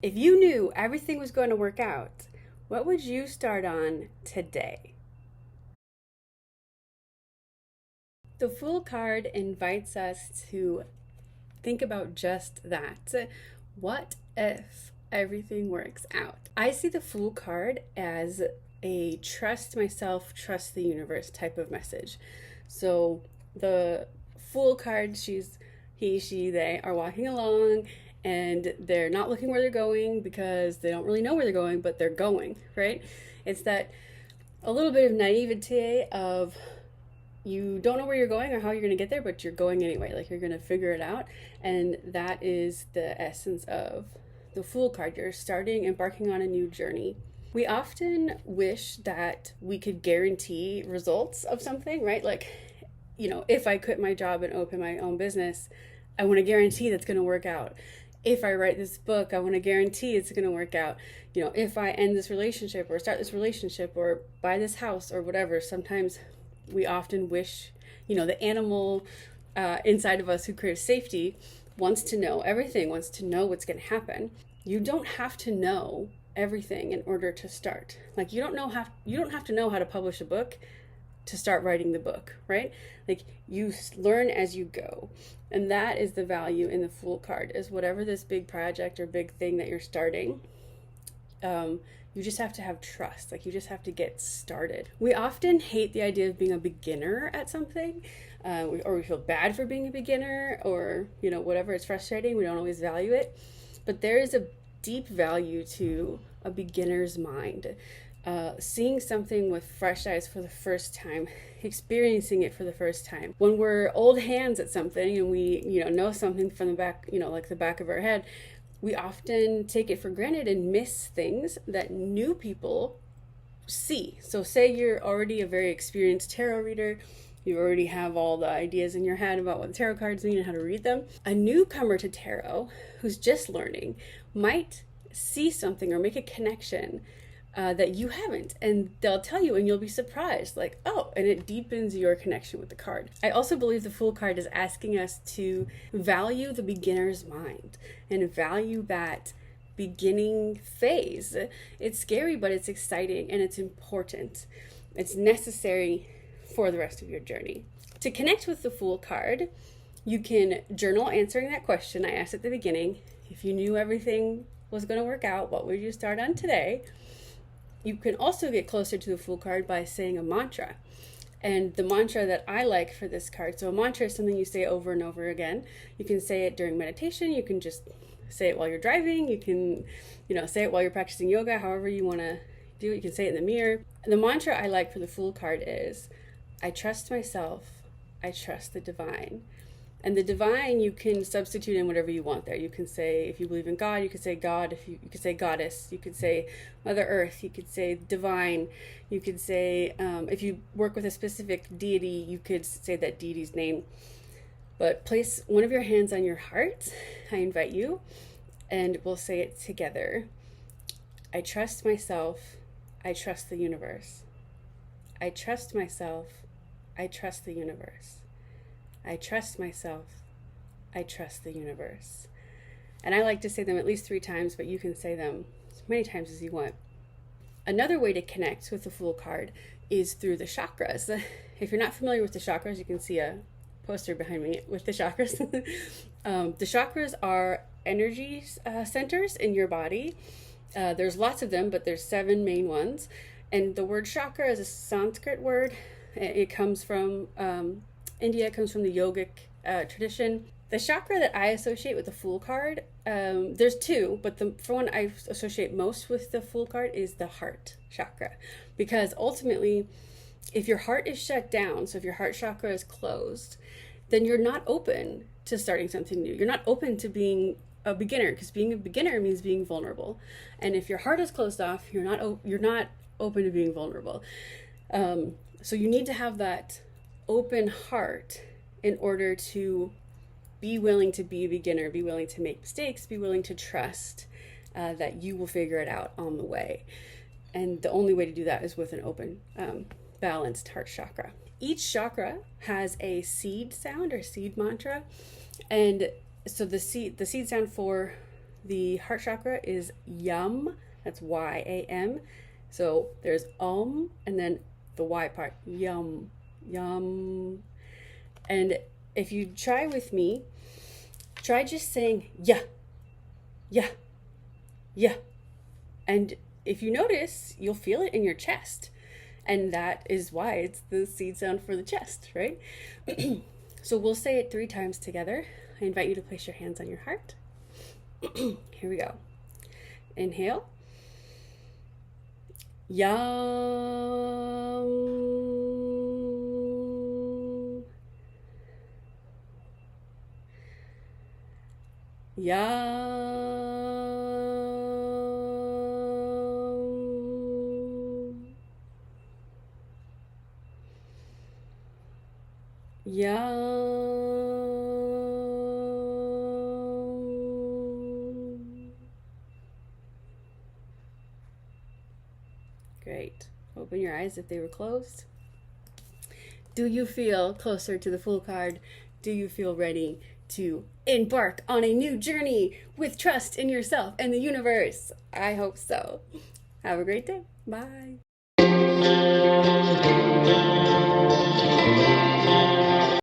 If you knew everything was going to work out, what would you start on today? The Fool card invites us to think about just that. What if everything works out? I see the Fool card as a trust myself, trust the universe type of message. So the Fool card, they are walking along and they're not looking where they're going because they don't really know where they're going, but they're going, right? It's that a little bit of naivete of you don't know where you're going or how you're going to get there, but you're going anyway. Like you're going to figure it out. And that is the essence of the Fool card. You're embarking on a new journey. We often wish that we could guarantee results of something, right? Like, if I quit my job and open my own business, I want to guarantee that's going to work out. If I write this book, I want to guarantee it's going to work out. If I end this relationship or start this relationship or buy this house or whatever, sometimes we often wish, the animal inside of us who craves safety wants to know everything, wants to know what's going to happen. You don't have to know everything in order to start. Like you don't have to know how to publish a book to start writing the book, right? Like you learn as you go. And that is the value in the Fool card, is whatever this big project or big thing that you're starting, you just have to have trust. Like you just have to get started. We often hate the idea of being a beginner at something, or we feel bad for being a beginner, or whatever. It's frustrating. We don't always value it, but there is a deep value to a beginner's mind. Seeing something with fresh eyes for the first time, experiencing it for the first time. When we're old hands at something and we know something from the back, like the back of our head, we often take it for granted and miss things that new people see. So say you're already a very experienced tarot reader, you already have all the ideas in your head about what the tarot cards mean and how to read them. A newcomer to tarot who's just learning might see something or make a connection that you haven't, and they'll tell you and you'll be surprised, like, oh, and it deepens your connection with the card. I also believe the Fool card is asking us to value the beginner's mind and value that beginning phase. It's scary, but it's exciting and it's important. It's necessary for the rest of your journey. To connect with the Fool card, you can journal answering that question I asked at the beginning. If you knew everything was going to work out, what would you start on today? You can also get closer to the Fool card by saying a mantra. And the mantra that I like for this card, so a mantra is something you say over and over again. You can say it during meditation. You can just say it while you're driving. You can, say it while you're practicing yoga, however you want to do it. You can say it in the mirror. And the mantra I like for the Fool card is, I trust myself. I trust the divine. And the divine, you can substitute in whatever you want there. You can say, if you believe in God, you could say God. If you could say goddess. You could say Mother Earth. You could say divine. You could say, if you work with a specific deity, you could say that deity's name. But place one of your hands on your heart. I invite you, and we'll say it together. I trust myself. I trust the universe. I trust myself. I trust the universe. I trust myself. I trust the universe. And I like to say them at least 3 times, but you can say them as many times as you want. Another way to connect with the Fool card is through the chakras. If you're not familiar with the chakras, you can see a poster behind me with the chakras. The chakras are energy centers in your body. There's lots of them, but there's 7 main ones. And the word chakra is a Sanskrit word. It comes from India. It comes from the yogic tradition. The chakra that I associate with the Fool card, there's 2, but the one I associate most with the Fool card is the heart chakra. Because ultimately, if your heart is shut down, so if your heart chakra is closed, then you're not open to starting something new. You're not open to being a beginner, because being a beginner means being vulnerable. And if your heart is closed off, you're not open to being vulnerable. So you need to have that open heart in order to be willing to be a beginner, be willing to make mistakes, be willing to trust that you will figure it out on the way. And the only way to do that is with an open, balanced heart chakra. Each chakra has a seed sound or seed mantra. And so the seed sound for The heart chakra is yum. That's Y-A-M. So there's and then the Y part, yum, yum. And if you try with me, try just saying yeah, yeah, yeah. And if you notice, you'll feel it in your chest. And that is why it's the seed sound for the chest, right? So we'll say it 3 times together. I invite you to place your hands on your heart. Here we go. Inhale. Yum. Yum. Yum. Great. Open your eyes if they were closed. Do you feel closer to the Fool card? Do you feel ready to embark on a new journey with trust in yourself and the universe? I hope so. Have a great day. Bye.